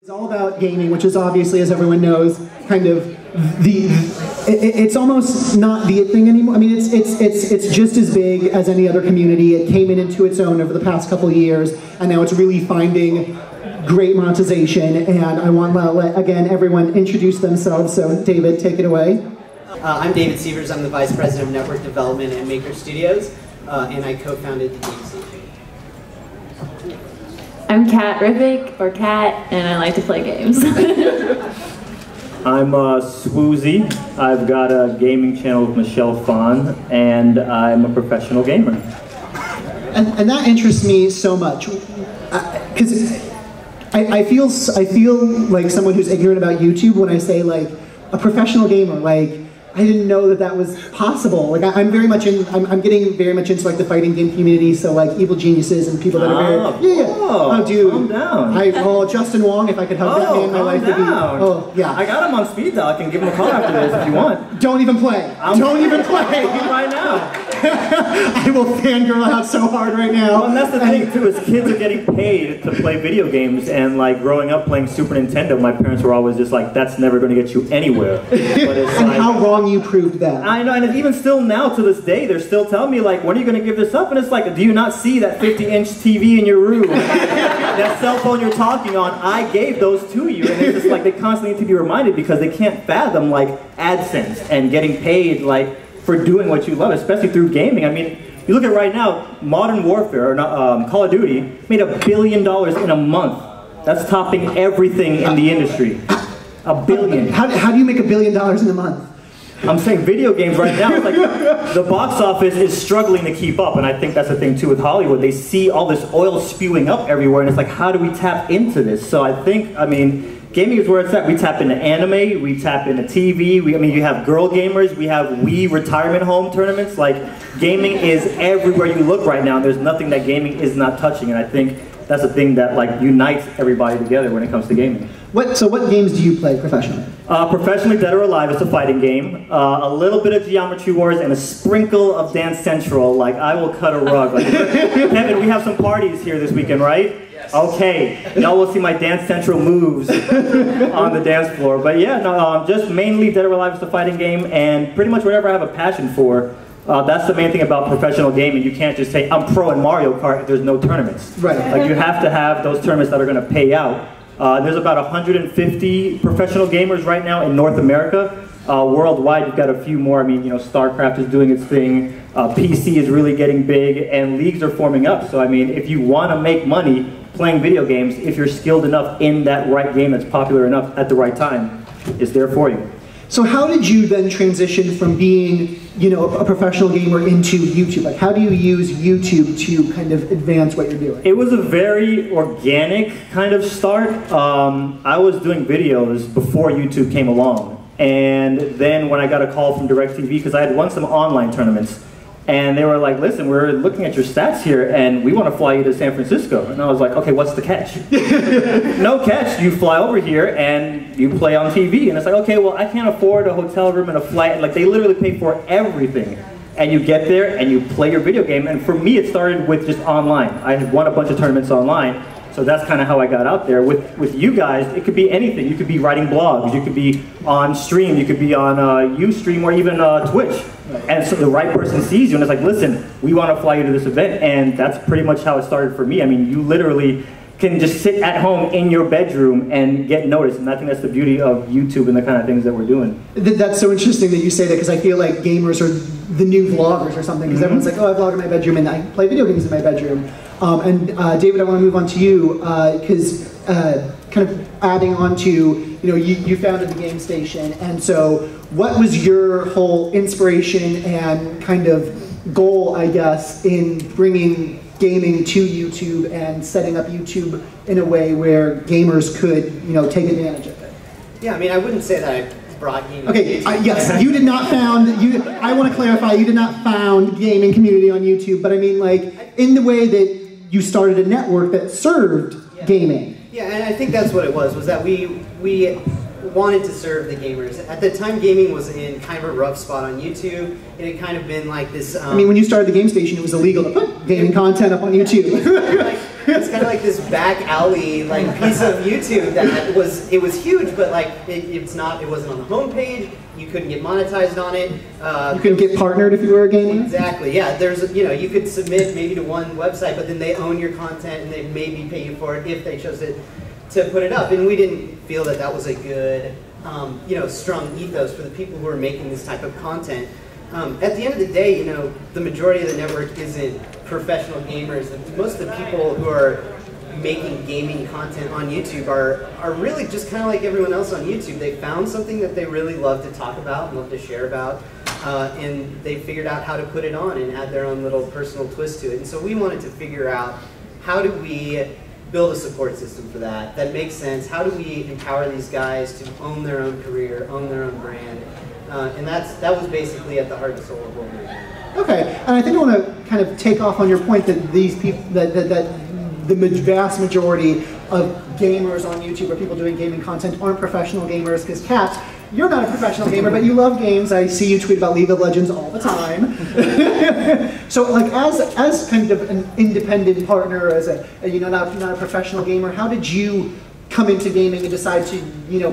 It's all about gaming, which is obviously, as everyone knows, kind of it's almost not the thing anymore. I mean, it's just as big as any other community. It came into its own over the past couple of years, and now it's really finding great monetization. And I want to let, again, everyone introduce themselves. So, David, take it away. I'm David Sievers. I'm the Vice President of Network Development at Maker Studios, and I co-founded the Game Station. I'm Catrific, or Cat, and I like to play games. I'm Swoozie. I've got a gaming channel with Phan, and I'm a professional gamer. And that interests me so much, because I feel like someone who's ignorant about YouTube when I say, like, a professional gamer. Like, I didn't know that that was possible. Like, I'm very much in. I'm getting very much into, like, the fighting game community. So, like, Evil Geniuses and people that are very Oh, dude. Calm down. Justin Wong. If I could hug that man, my life would be. Oh, yeah. I got him on speed dial. I can give him a call after this if you want. Don't even play. Don't even play. Right now. I will fangirl out so hard right now. Well, and that's the thing too, is kids are getting paid to play video games, and like growing up playing Super Nintendo, my parents were always just like, that's never going to get you anywhere. But it's and like, how wrong you proved that. I know, and even still now to this day, they're still telling me like, when are you going to give this up? And it's like, do you not see that 50-inch TV in your room? That cell phone you're talking on, I gave those to you. And it's just like, they constantly need to be reminded because they can't fathom like AdSense and getting paid like for doing what you love, especially through gaming. I mean, you look at right now, Modern Warfare, or Call of Duty, made $1 billion in a month. That's topping everything in the industry. $1 billion. How do you make $1 billion in a month? I'm saying video games right now, it's like the box office is struggling to keep up, and I think that's the thing too with Hollywood. They see all this oil spewing up everywhere, and it's like, how do we tap into this? So I think, I mean, gaming is where it's at. We tap into anime, we tap into TV, I mean, you have girl gamers, we have Wii retirement home tournaments. Like, gaming is everywhere you look right now, and there's nothing that gaming is not touching, and I think that's the thing that like unites everybody together when it comes to gaming. So what games do you play professionally? Professionally, Dead or Alive is a fighting game. A little bit of Geometry Wars and a sprinkle of Dance Central. Like, I will cut a rug. Like, Kevin, we have some parties here this weekend, right? Yes. Okay, y'all will see my Dance Central moves on the dance floor. But yeah, no, just mainly Dead or Alive is a fighting game, and pretty much whatever I have a passion for. That's the main thing about professional gaming. You can't just say, I'm pro in Mario Kart if there's no tournaments. Right. Like, you have to have those tournaments that are going to pay out. There's about 150 professional gamers right now in North America. Worldwide, you've got a few more. I mean, you know, StarCraft is doing its thing. PC is really getting big, and leagues are forming up. So, I mean, if you want to make money playing video games, if you're skilled enough in that right game that's popular enough at the right time, it's there for you. So how did you then transition from being, you know, a professional gamer into YouTube? Like, how do you use YouTube to kind of advance what you're doing? It was a very organic kind of start. I was doing videos before YouTube came along. And then when I got a call from DirecTV, because I had won some online tournaments, and they were like, listen, we're looking at your stats here, and we want to fly you to San Francisco. And I was like, okay, what's the catch? No catch. You fly over here, and you play on TV. And it's like, okay, well, I can't afford a hotel room and a flight. Like, they literally pay for everything. And you get there, and you play your video game. And for me, it started with just online. I had won a bunch of tournaments online. So that's kind of how I got out there. With you guys, it could be anything. You could be writing blogs, you could be on stream, you could be on Ustream or even Twitch. And so the right person sees you and it's like, listen, we want to fly you to this event. And that's pretty much how it started for me. I mean, you literally can just sit at home in your bedroom and get noticed. And I think that's the beauty of YouTube and the kind of things that we're doing. That's so interesting that you say that, because I feel like gamers are the new vloggers or something. Because everyone's like, oh, I vlog in my bedroom and I play video games in my bedroom. David, I want to move on to you, because kind of adding on to, you know, you founded the Game Station, and so what was your whole inspiration and kind of goal, I guess, in bringing gaming to YouTube and setting up YouTube in a way where gamers could, you know, take advantage of it? Yeah, I mean, I wouldn't say that I brought gaming. Okay, yes, you did not found, I want to clarify, you did not found gaming community on YouTube, but I mean, like, in the way that you started a network that served gaming. Yeah, and I think that's what it was that we wanted to serve the gamers. At the time, gaming was in kind of a rough spot on YouTube. It had kind of been like this... I mean, when you started the Game Station, it was illegal to put gaming content up on YouTube. it's kind of like this back alley like piece of YouTube that was huge, but like it wasn't on the homepage. You couldn't get monetized on it. You couldn't get partnered if you were a gamer? Exactly, yeah. You could submit maybe to one website, but then they own your content and they maybe pay you for it if they chose to put it up. And we didn't feel that that was a good, strong ethos for the people who are making this type of content. At the end of the day, the majority of the network isn't professional gamers. Most of the people who are making gaming content on YouTube are really just kind of like everyone else on YouTube. They found something that they really love to talk about and love to share about, and they figured out how to put it on and add their own little personal twist to it. And so we wanted to figure out, how do we build a support system for that makes sense? How do we empower these guys to own their own career, own their own brand? And that was basically at the heart and soul of what we were doing. Okay, and I think I want to kind of take off on your point that these people, that the vast majority of gamers on YouTube or people doing gaming content aren't professional gamers, because Kat, you're not a professional gamer, but you love games. I see you tweet about League of Legends all the time. So, like, as kind of an independent partner, as not a professional gamer, how did you come into gaming and decide to,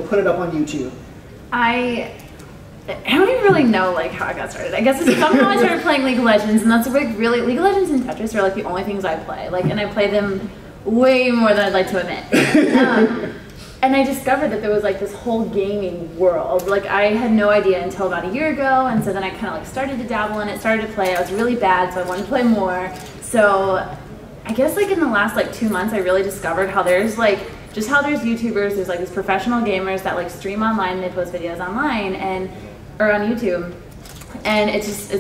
put it up on YouTube? I don't even really know how I got started. I guess it's somehow I started playing League of Legends, and that's really League of Legends and Tetris are the only things I play. And I play them way more than I'd like to admit. And I discovered that there was this whole gaming world. I had no idea until about a year ago, and so then I kind of started to dabble in it, started to play. I was really bad, so I wanted to play more. So I guess in the last 2 months, I really discovered how there's just how there's YouTubers, there's these professional gamers that stream online and they post videos online or on YouTube, and it's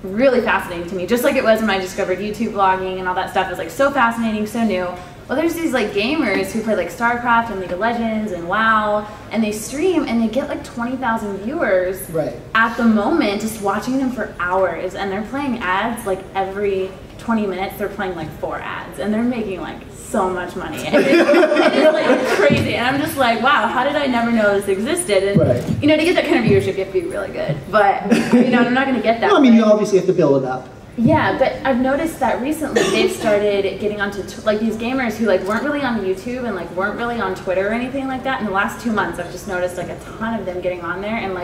really fascinating to me. Just like it was when I discovered YouTube vlogging and all that stuff. It was so fascinating, so new. Well, there's these gamers who play StarCraft and League of Legends and WoW, and they stream and they get 20,000 viewers at the moment, just watching them for hours, and they're playing ads every 20 minutes. They're playing 4 ads, and they're making so much money. And it's crazy, and I'm just wow, how did I never know this existed? And to get that kind of viewership, you have to be really good. But I'm not going to get that. Well, I mean, you obviously have to build it up. Yeah, but I've noticed that recently they've started getting onto these gamers who weren't really on YouTube and weren't really on Twitter or anything like that. In the last 2 months, I've just noticed a ton of them getting on there and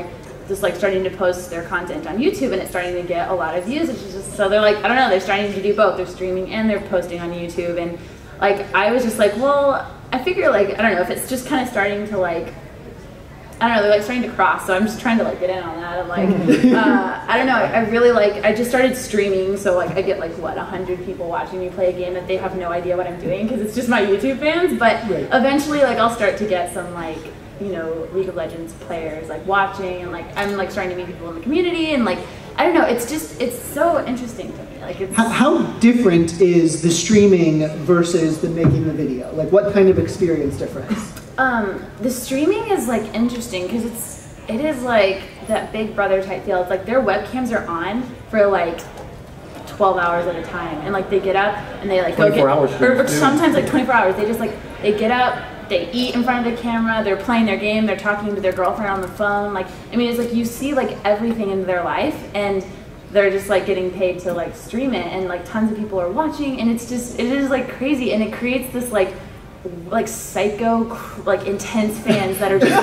just starting to post their content on YouTube, and it's starting to get a lot of views. It's just, so they're I don't know, they're starting to do both. They're streaming and they're posting on YouTube, and I was just well, I figure I don't know if it's just kind of starting to I don't know, they're starting to cross, so I'm just trying to get in on that. I'm I don't know, I really I just started streaming, so I get 100 people watching me play a game that they have no idea what I'm doing because it's just my YouTube fans, but eventually I'll start to get some League of Legends players watching, and I'm starting to meet people in the community, and I don't know, it's so interesting to me. How different is the streaming versus the making the video? What kind of experience difference? The streaming is interesting because it is that Big Brother type feel. It's their webcams are on for 12 hours at a time, and they get up and they go get, or sometimes 24 hours. They just they get up, they eat in front of the camera, they're playing their game, they're talking to their girlfriend on the phone. I mean, it's you see everything in their life, and they're just getting paid to stream it, and tons of people are watching, and it is crazy, and it creates this psycho intense fans that are just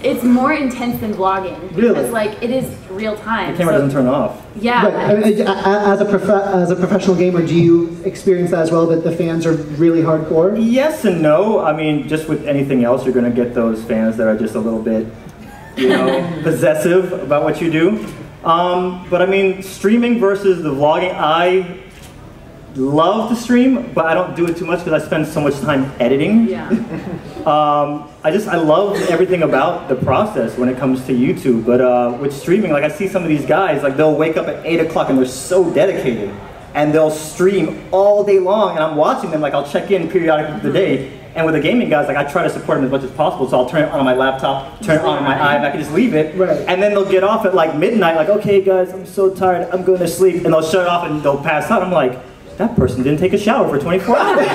it's more intense than vlogging because it is real time. The camera doesn't turn off. Yeah. As a professional gamer, do you experience that as well, that the fans are really hardcore? Yes and no. I mean, just with anything else, you're going to get those fans that are just a little bit possessive about what you do. But I mean, streaming versus the vlogging, I love to stream, but I don't do it too much because I spend so much time editing. Yeah. I love everything about the process when it comes to YouTube. But with streaming, I see some of these guys, they'll wake up at 8 o'clock and they're so dedicated, and they'll stream all day long, and I'm watching them. I'll check in periodically for the day. And with the gaming guys, I try to support them as much as possible, so I'll turn it on my laptop, turn it on my iPad, I can just leave it, and then they'll get off at midnight, okay guys, I'm so tired, I'm going to sleep, and they'll shut it off and they'll pass out. I'm that person didn't take a shower for 24 hours.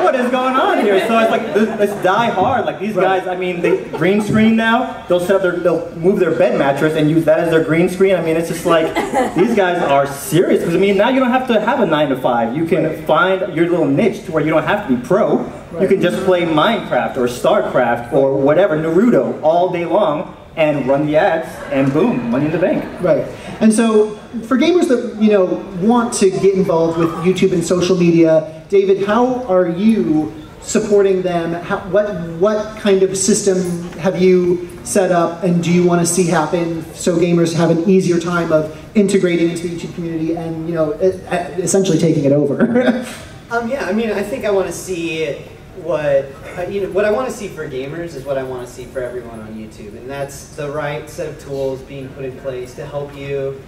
what is going on here? So it's like, let's die hard. Like these guys, I mean, they green screen now. They'll move their bed mattress and use that as their green screen. I mean, it's just like, these guys are serious. Because I mean, now you don't have to have a 9 to 5. You can find your little niche to where you don't have to be pro. You can just play Minecraft or StarCraft or whatever, Naruto, all day long and run the ads and boom, money in the bank. Right. And so for gamers that, you know, want to get involved with YouTube and social media, David, how are you supporting them? What kind of system have you set up and do you want to see happen so gamers have an easier time of integrating into the YouTube community and, you know, essentially taking it over? Yeah, I mean, I think I want to see what I want to see for gamers is what I want to see for everyone on YouTube, and that's the right set of tools being put in place to help you,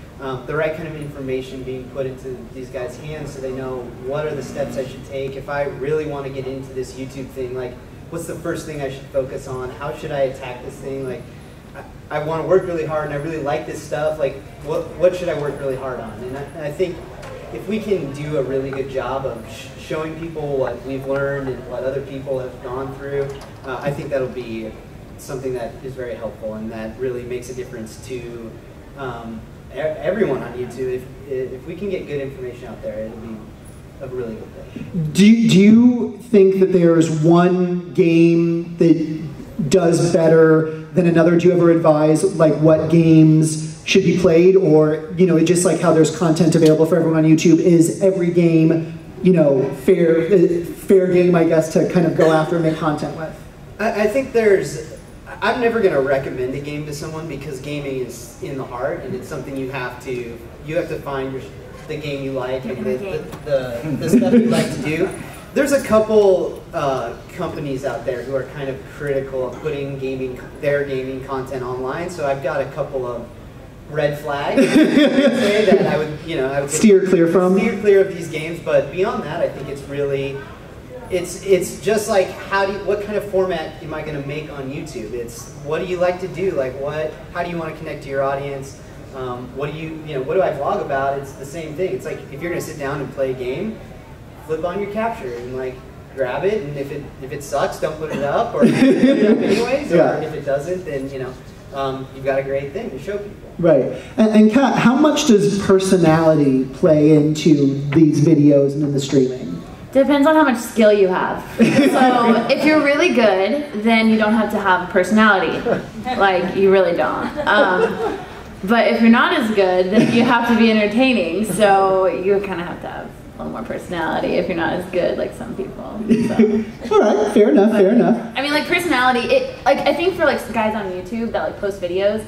the right kind of information being put into these guys' hands so they know what are the steps I should take if I really want to get into this YouTube thing. Like, what's the first thing I should focus on? How should I attack this thing? Like, I want to work really hard and I really like this stuff. Like, what should I work really hard on? And I think if we can do a really good job of showing people what we've learned and what other people have gone through, I think that'll be something that is very helpful and that really makes a difference to everyone on YouTube. If we can get good information out there, it'll be a really good thing. Do you think that there's one game that does better than another? Do you ever advise like what games should be played, or, you know, just like how there's content available for everyone on YouTube, is every game, you know, fair game, I guess, to kind of go after and make content with? I think I'm never going to recommend a game to someone because gaming is in the heart and it's something you have to find the game you like and the stuff you like to do. There's a couple companies out there who are kind of critical of putting their gaming content online, so I've got a couple of red flags say that I would steer clear of these games. But beyond that, I think it's really it's just like what kind of format am I going to make on YouTube? It's what do you like to do? Like how do you want to connect to your audience? What do I vlog about? It's the same thing. It's like if you're going to sit down and play a game, flip on your capture and like grab it, and if it sucks, don't put it up, or put it up anyways, or if it doesn't, then you've got a great thing to show people. Right. And Kat, how much does personality play into these videos and in the streaming? Depends on how much skill you have. So if you're really good, then you don't have to have a personality. Like, you really don't. But if you're not as good, then you have to be entertaining. So you kind of have to have a little more personality if you're not as good like some people. So. All right, fair enough, fair enough. I mean, like, personality, I think for like guys on YouTube that like post videos,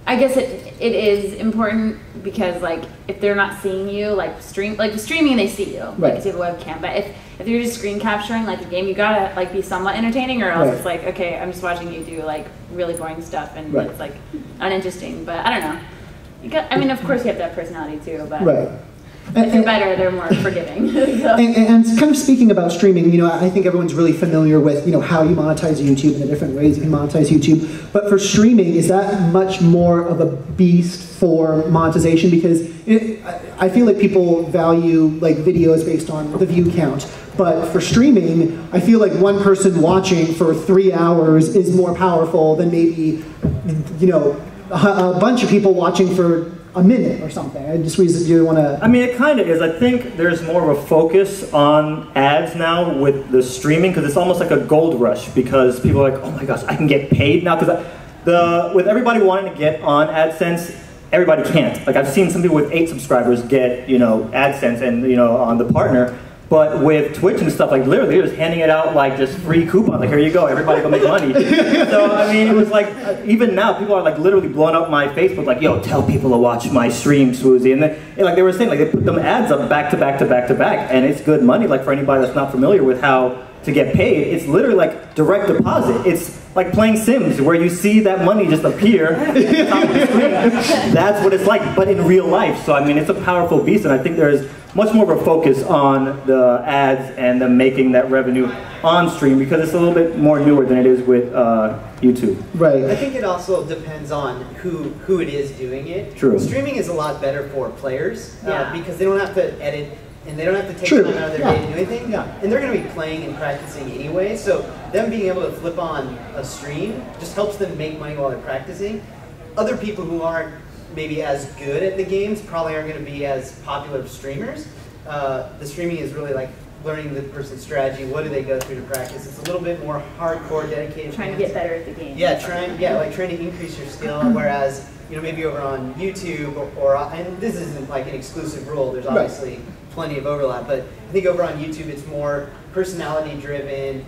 I guess it is important because like if they're not seeing you like streaming, they see you, right, because you have a webcam. But if you're just screen capturing like a game, you gotta like be somewhat entertaining, or else right, it's like, okay, I'm just watching you do like really boring stuff and right, it's like uninteresting. But I don't know. I mean, of course you have to have personality too, but right. If you're better, they're more forgiving. So. And kind of speaking about streaming, I think everyone's really familiar with, how you monetize YouTube and the different ways you can monetize YouTube. But for streaming, is that much more of a beast for monetization? Because I feel like people value like videos based on the view count. But for streaming, I feel like one person watching for 3 hours is more powerful than maybe, a bunch of people watching for a minute or something. I just really want to... I mean, it kind of is. I think there's more of a focus on ads now with the streaming, because it's almost like a gold rush, because people are like, oh my gosh, I can get paid now. Because with everybody wanting to get on AdSense, everybody can't. Like, I've seen some people with 8 subscribers get, AdSense and, on the partner. But with Twitch and stuff, like literally they're just handing it out like just free coupons. Like, here you go, everybody go make money. So, I mean, it was like, even now, people are like literally blowing up my Facebook, like, yo, tell people to watch my stream, Swoozie. And then, like they were saying, like they put them ads up back to back to back to back. And it's good money, like for anybody that's not familiar with how to get paid. It's literally like direct deposit. It's like playing Sims, where you see that money just appear at the top of the screen. That's what it's like, but in real life. So, I mean, it's a powerful beast, and I think there's much more of a focus on the ads and them making that revenue on stream, because it's a little bit more newer than it is with YouTube. Right. I think it also depends on who it is doing it. True. Streaming is a lot better for players because they don't have to edit and they don't have to take True. time out of their day to do anything. Yeah. And they're going to be playing and practicing anyway, so them being able to flip on a stream just helps them make money while they're practicing. Other people who aren't maybe as good at the games probably aren't going to be as popular streamers. The streaming is really like learning the person's strategy. What do they go through to practice? It's a little bit more hardcore, dedicated. Trying to get better at the game. Yeah, trying to increase your skill. Whereas maybe over on YouTube and this isn't like an exclusive rule. There's obviously plenty of overlap, but I think over on YouTube it's more personality driven,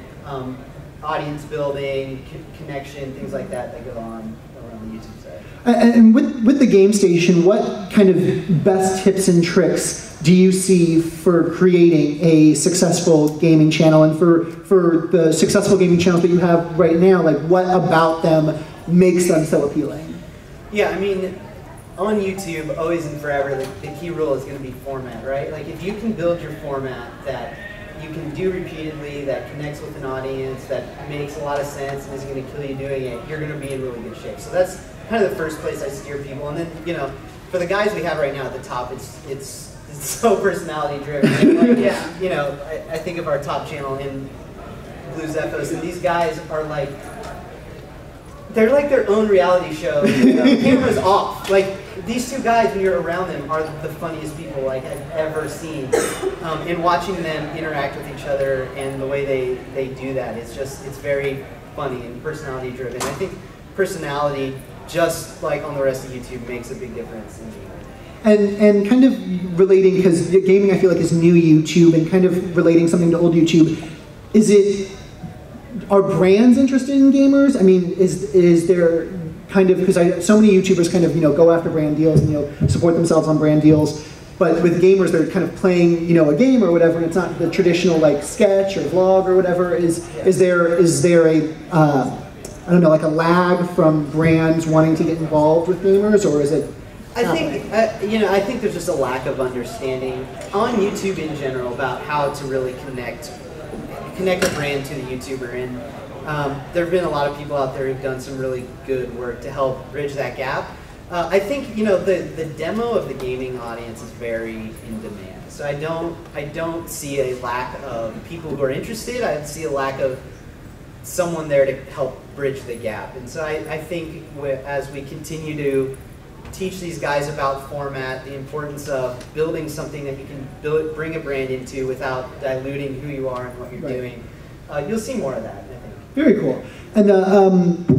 audience building, connection, things like that go on around the YouTube side. And with the Game Station, what kind of best tips and tricks do you see for creating a successful gaming channel? And for the successful gaming channels that you have right now, like what about them makes them so appealing? Yeah, I mean, on YouTube, always and forever, the key rule is going to be format, right? Like if you can build your format that you can do repeatedly, that connects with an audience, that makes a lot of sense and isn't going to kill you doing it, you're going to be in really good shape. So that's kind of the first place I steer people. And then, for the guys we have right now at the top, it's so personality driven. Like, I think of our top channel in Blue Zephos, and these guys are like, they're like their own reality show. The camera's off. Like these two guys, when you're around them, are the funniest people like I've ever seen. And watching them interact with each other and the way they do that, it's very funny and personality driven. I think personality, just like on the rest of YouTube, makes a big difference in gaming. And kind of relating, because gaming I feel like is new YouTube, and kind of relating something to old YouTube, are brands interested in gamers? I mean, is there kind of, because so many YouTubers kind of go after brand deals and support themselves on brand deals, but with gamers they're kind of playing a game or whatever, and it's not the traditional like sketch or vlog or whatever. Is there a I don't know, like a lag from brands wanting to get involved with gamers, or is it? I think there's just a lack of understanding on YouTube in general about how to really connect a brand to the YouTuber, and there have been a lot of people out there who've done some really good work to help bridge that gap. I think the demo of the gaming audience is very in demand, so I don't see a lack of people who are interested. I see a lack of someone there to help bridge the gap, and so I think as we continue to teach these guys about format, the importance of building something that you can bring a brand into without diluting who you are and what you're doing, you'll see more of that, I think. Very cool. And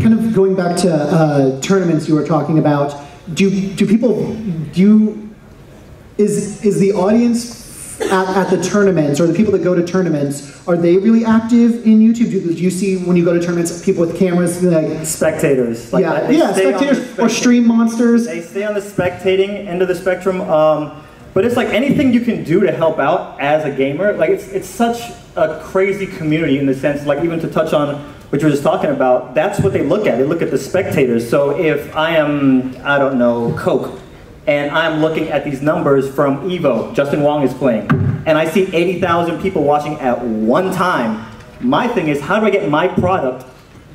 kind of going back to tournaments you were talking about, is the audience at the tournaments, or the people that go to tournaments, are they really active in YouTube? Do you see when you go to tournaments people with cameras like spectators? Like spectators or stream monsters. They stay on the spectating end of the spectrum. But it's like anything you can do to help out as a gamer. Like it's such a crazy community in the sense, like even to touch on what you were just talking about, that's what they look at. They look at the spectators. So if I am, I don't know, Coke, and I'm looking at these numbers from Evo, Justin Wong is playing, and I see 80,000 people watching at one time, my thing is, how do I get my product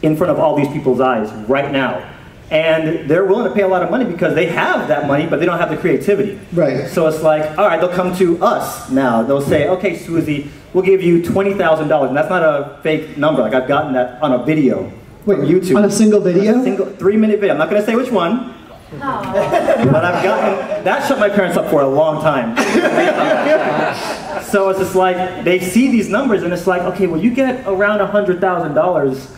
in front of all these people's eyes right now? And they're willing to pay a lot of money because they have that money, but they don't have the creativity. Right. So it's like, all right, they'll come to us now. They'll say, okay, Swoozie, we'll give you $20,000. And that's not a fake number. Like I've gotten that on a video from YouTube. On a single video? A single 3-minute video. I'm not going to say which one. Oh. But I've gotten, that shut my parents up for a long time. So it's just like, they see these numbers and it's like, okay, well you get around $100,000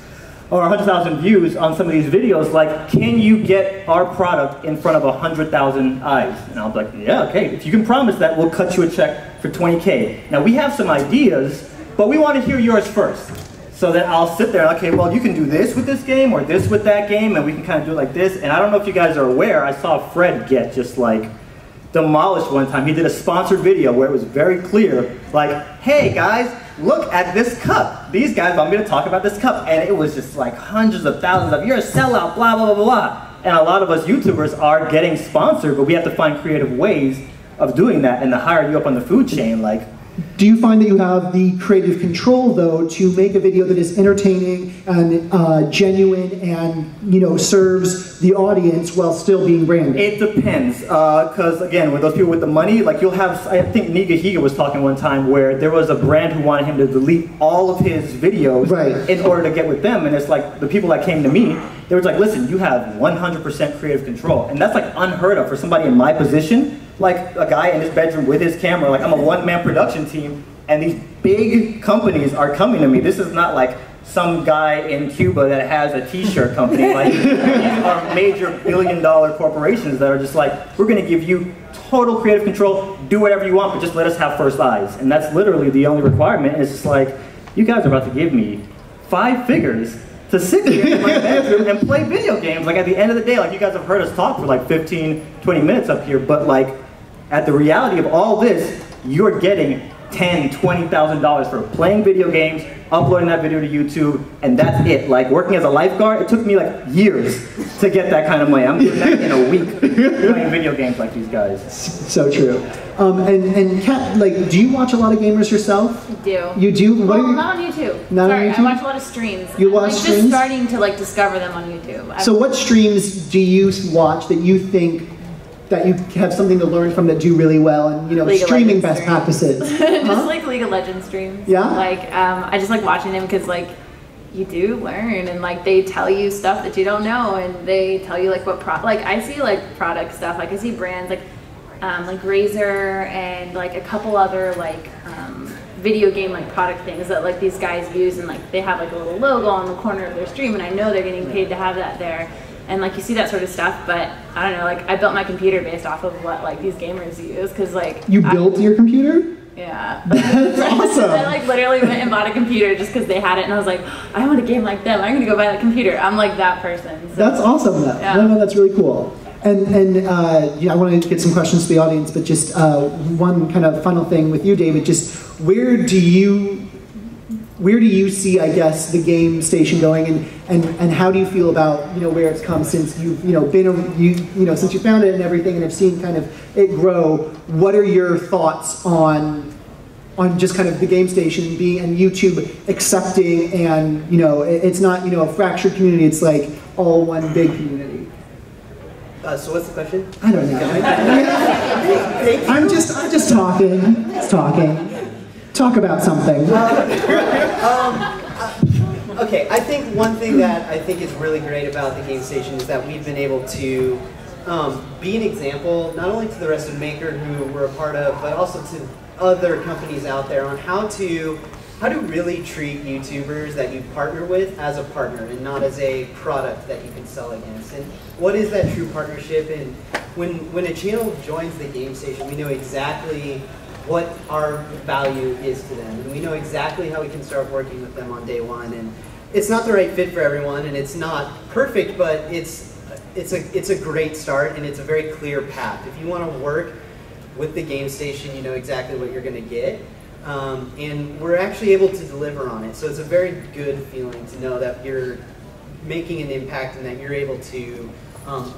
or 100,000 views on some of these videos, like, can you get our product in front of 100,000 eyes? And I was like, yeah, okay, if you can promise that, we'll cut you a check for 20K. Now we have some ideas, but we want to hear yours first. So that I'll sit there, okay, well you can do this with this game or this with that game, and we can kind of do it like this. And I don't know if you guys are aware, I saw Fred get just like demolished one time. He did a sponsored video where it was very clear, like, hey guys, look at this cup. These guys want me to talk about this cup. And it was just like hundreds of thousands of, you're a sellout, blah, blah, blah, blah, blah. And a lot of us YouTubers are getting sponsored, but we have to find creative ways of doing that. And to hire you up on the food chain, like, Do you find that you have the creative control, though, to make a video that is entertaining and genuine and, you know, serves the audience while still being branded? It depends, because again, with those people with the money, like you'll have, I think Niga Higa was talking one time where there was a brand who wanted him to delete all of his videos in order to get with them, and it's like the people that came to me, they were like, listen, you have 100% creative control, and that's like unheard of for somebody in my position. Like a guy in his bedroom with his camera, like I'm a one-man production team, and these big companies are coming to me. This is not like some guy in Cuba that has a t-shirt company. Like, these are major billion-dollar corporations that are just like, we're gonna give you total creative control, do whatever you want, but just let us have first eyes. And that's literally the only requirement. It's just like, you guys are about to give me 5 figures to sit here in my bedroom and play video games. Like at the end of the day, like you guys have heard us talk for like 15, 20 minutes up here, but like at the reality of all this, you're getting $10,000, $20,000 for playing video games, uploading that video to YouTube, and that's it. Like working as a lifeguard, it took me like years to get that kind of money. I'm doing that in a week, playing video games like these guys. So true. And Kat, like, do you watch a lot of gamers yourself? I do. You do? Well, not on YouTube. Not Sorry, on YouTube? I watch a lot of streams. You watch streams? Just starting to like discover them on YouTube. So what streams do you watch that you think that you have something to learn from that do really well, and you know, streaming best practices? Just like League of Legends streams. Yeah? Like, I just like watching them because like, you do learn, and like they tell you stuff that you don't know, and they tell you like what like I see like product stuff, like I see brands like Razer and like a couple other like video game like product things that like these guys use, and like they have like a little logo on the corner of their stream, and I know they're getting paid to have that there. And like you see that sort of stuff, but I don't know, like I built my computer based off of what like these gamers use, because like you built your computer? Yeah. That's awesome. I like literally went and bought a computer just because they had it, and I was like, I want a game like them. I'm gonna go buy that computer. I'm like that person. So. That's awesome. Though. Yeah. No, that's really cool. And yeah, I want to get some questions to the audience, but just one kind of final thing with you, David. Just where do you see, I guess, the game station going, and how do you feel about, you know, where it's come since you've been since you found it and everything, and have seen kind of it grow? What are your thoughts on just kind of the game station being, and YouTube accepting, and you know, it's not, you know, a fractured community, it's like all one big community? So what's the question? I don't know. I'm just talking. Talk about something. Okay, I think one thing that I think is really great about the game station is that we've been able to be an example, not only to the rest of Maker, who we're a part of, but also to other companies out there on how to really treat YouTubers that you partner with as a partner and not as a product that you can sell against. And what is that true partnership? And when a channel joins the game station, we know exactly what our value is to them, and we know exactly how we can start working with them on day one. And it's not the right fit for everyone, and it's not perfect, but it's a great start, and it's a very clear path. If you want to work with the game station, you know exactly what you're going to get, and we're actually able to deliver on it. So it's a very good feeling to know that you're making an impact and that you're able to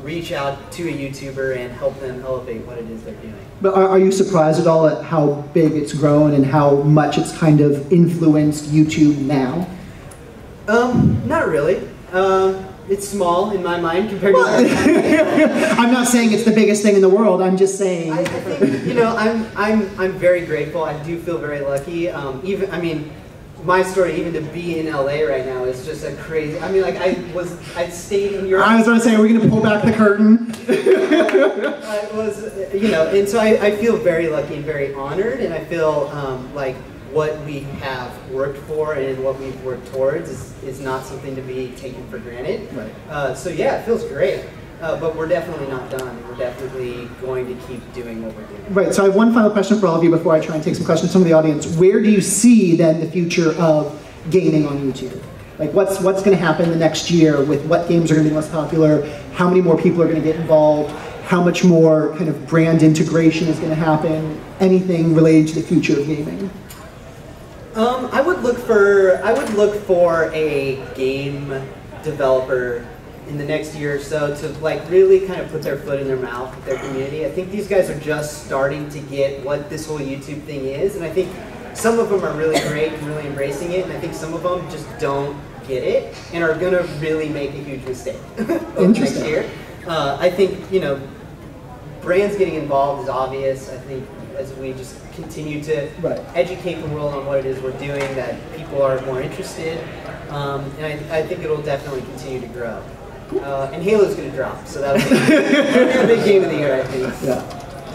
reach out to a YouTuber and help them elevate what it is they're doing. But are you surprised at all at how big it's grown and how much it's kind of influenced YouTube now? Not really. It's small in my mind compared to I'm not saying it's the biggest thing in the world, I'm just saying. I think, you know, I'm very grateful. I do feel very lucky. My story, even to be in LA right now, is just a crazy. I mean, like I stayed in Europe. I was going to say, are we going to pull back the curtain? I was, you know, and so I feel very lucky and very honored, and I feel like what we have worked for and what we've worked towards is not something to be taken for granted. Right. So yeah, it feels great. But we're definitely not done. We're definitely going to keep doing what we're doing. Right, so I have one final question for all of you before I try and take some questions from the audience. Where do you see then the future of gaming on YouTube? Like what's going to happen the next year with what games are going to be most popular, how many more people are going to get involved, how much more kind of brand integration is going to happen, anything related to the future of gaming? I would look for a game developer in the next year or so to like really kind of put their foot in their mouth with their community. I think these guys are just starting to get what this whole YouTube thing is, and I think some of them are really great and really embracing it, and I think some of them just don't get it and are gonna really make a huge mistake over next year. I think, you know, brands getting involved is obvious. I think as we just continue to educate the world on what it is we're doing, that people are more interested, and I think it'll definitely continue to grow. And Halo's going to drop, so that'll be a big game of the year, I think.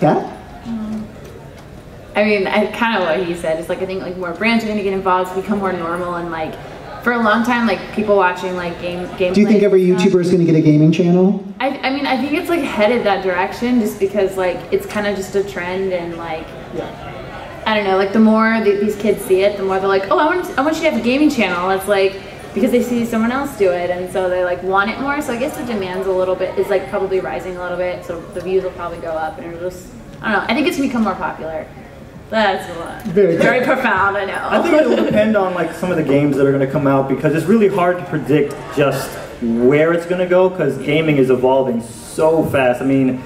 Yeah? I mean, kind of what he said is like, I think like more brands are going to get involved, become more normal, and like for a long time, like people watching like gameplay. Do you think every YouTuber is going to get a gaming channel? I mean, I think it's like headed that direction, just because like it's kind of just a trend, and like I don't know, like the more these kids see it, the more they're like, oh, I want you to have a gaming channel. It's like because they see someone else do it, and so they like want it more. So I guess the demand's a little bit is like probably rising a little bit. So the views will probably go up, and it'll just I don't know. I think it's gonna become more popular. That's a lot. Very profound, I know. I think it will depend on like some of the games that are going to come out, because it's really hard to predict just where it's going to go, because gaming is evolving so fast. I mean,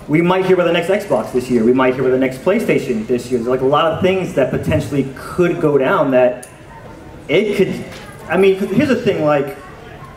we might hear about the next Xbox this year. We might hear about the next PlayStation this year. There's like a lot of things that potentially could go down that it could. I mean, here's the thing, like,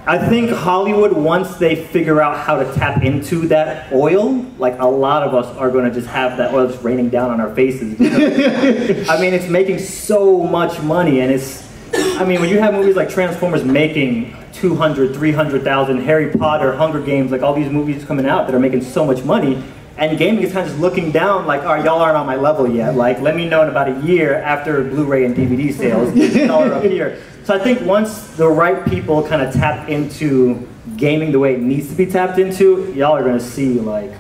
I think Hollywood, once they figure out how to tap into that oil, like a lot of us are going to just have that oil just raining down on our faces. Because, I mean, it's making so much money, and it's, I mean, when you have movies like Transformers making 200, 300,000, Harry Potter, Hunger Games, like all these movies coming out that are making so much money, and gaming is kind of just looking down like, all right, y'all aren't on my level yet. Like, let me know in about a year after Blu-ray and DVD sales, y'all are up here. So I think once the right people kind of tap into gaming the way it needs to be tapped into, y'all are going to see like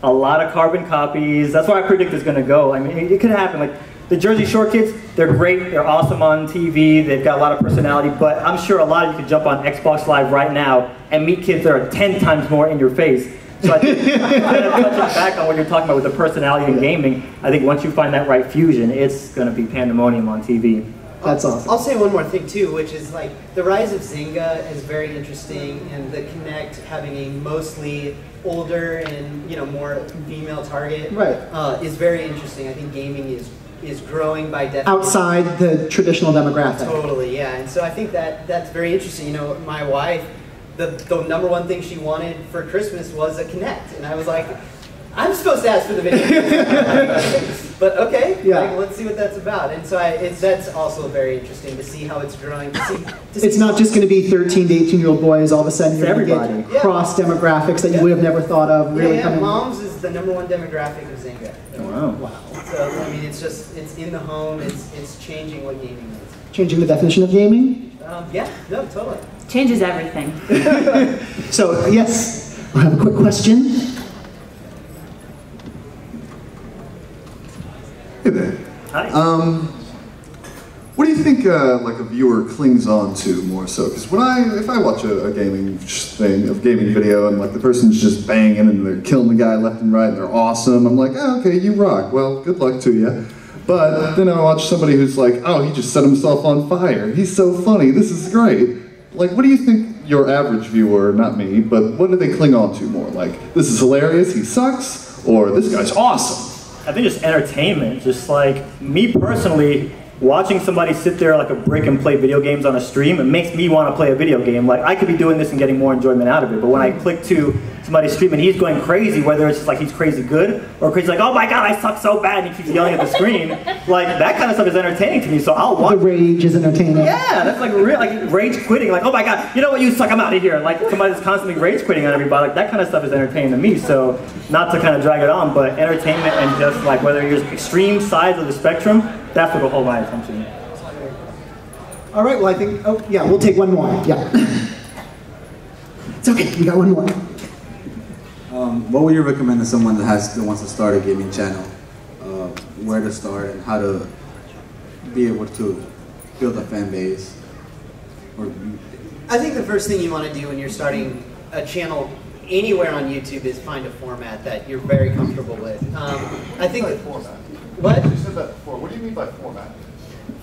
a lot of carbon copies. That's where I predict it's going to go. I mean, it could happen. Like the Jersey Shore kids, they're great. They're awesome on TV. They've got a lot of personality. But I'm sure a lot of you could jump on Xbox Live right now and meet kids that are 10 times more in your face. So I think kind of touching back on what you're talking about with the personality in gaming, I think once you find that right fusion, it's going to be pandemonium on TV. That's awesome. I'll say one more thing too, which is like the rise of Zynga is very interesting, and the Kinect having a mostly older and more female target is very interesting. I think gaming is growing by definition. Outside the traditional demographic. Totally, yeah. And so I think that's very interesting. You know, my wife, the number one thing she wanted for Christmas was a Kinect, and I was like, I'm supposed to ask for the video. But okay, like, let's see what that's about. And so that's also very interesting to see how it's growing. It's not just going to be 13 to 18-year-old boys. All of a sudden, you're going to get cross demographics that you would have never thought of. Really coming. Moms is the #1 demographic of Zynga. Wow. So I mean, it's in the home. It's changing what gaming is. Changing the definition of gaming. Yeah. No, totally. Changes everything. So yes, I have a quick question. Hey there. Hi. What do you think like a viewer clings on to more so? Because if I watch a gaming thing, a gaming video, and like the person's just banging and they're killing the guy left and right and they're awesome, I'm like, oh, okay, you rock. Well, good luck to you. But then I watch somebody who's like, oh, he just set himself on fire. He's so funny. This is great. Like, what do you think your average viewer, not me, but what do they cling on to more? Like, this is hilarious, he sucks, or this guy's awesome? I think just entertainment. Just like me personally, watching somebody sit there like a brick and play video games on a stream, it makes me want to play a video game. Like I could be doing this and getting more enjoyment out of it, but when I click to somebody's stream and he's going crazy, whether it's just like he's crazy good or crazy like, oh my god, I suck so bad, and he keeps yelling at the screen, like that kind of stuff is entertaining to me. So I'll watch. The rage is entertaining. Yeah, that's like real, like rage quitting. Like, oh my god, you know what, you suck, I'm out of here. Like somebody's constantly rage quitting on everybody. Like that kind of stuff is entertaining to me. So not to kind of drag it on, but entertainment and just like whether you're extreme sides of the spectrum, that's what will hold my attention. All right, well I think, oh yeah, we'll take one more, yeah. It's okay, we got one more. What would you recommend to someone that wants to start a gaming channel? Where to start and how to be able to build a fan base? I think the first thing you want to do when you're starting a channel anywhere on YouTube is find a format that you're very comfortable with. I think format. What? You said that before. What do you mean by format?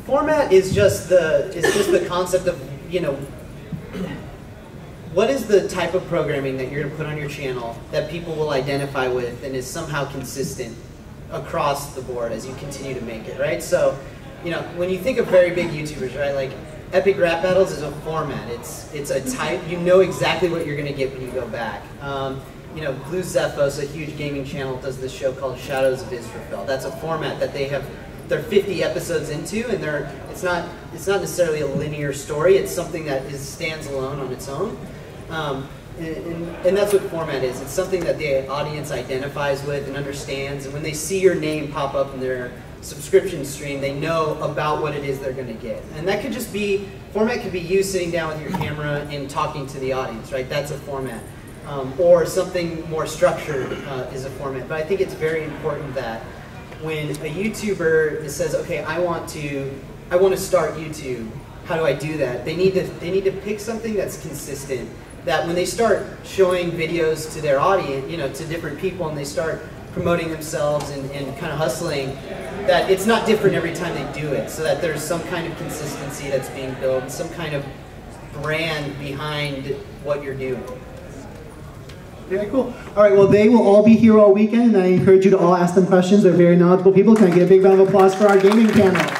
Format is just the concept of, what is the type of programming that you're going to put on your channel that people will identify with and is somehow consistent across the board as you continue to make it, right? So you know, when you think of very big YouTubers, right? Like Epic Rap Battles is a format. It's a type. You know exactly what you're gonna get when you go back. You know, Blue Zephos, a huge gaming channel, does this show called Shadows of Israfel. That's a format that they're 50 episodes into, and it's not necessarily a linear story. It's something that stands alone on its own. And that's what format is. It's something that the audience identifies with and understands, and when they see your name pop up in their subscription stream, they know about what it is they're going to get. And that could just be, format could be you sitting down with your camera and talking to the audience, right? That's a format. Or something more structured is a format. But I think it's very important that when a YouTuber says, okay, I want to start YouTube, how do I do that? They need to pick something that's consistent, that when they start showing videos to their audience, you know, to different people, and they start promoting themselves and kind of hustling, that it's not different every time they do it, so that there's some kind of consistency that's being built, some kind of brand behind what you're doing. Very cool. All right, well, they will all be here all weekend, and I encourage you to all ask them questions. They're very knowledgeable people. Can I get a big round of applause for our gaming panel?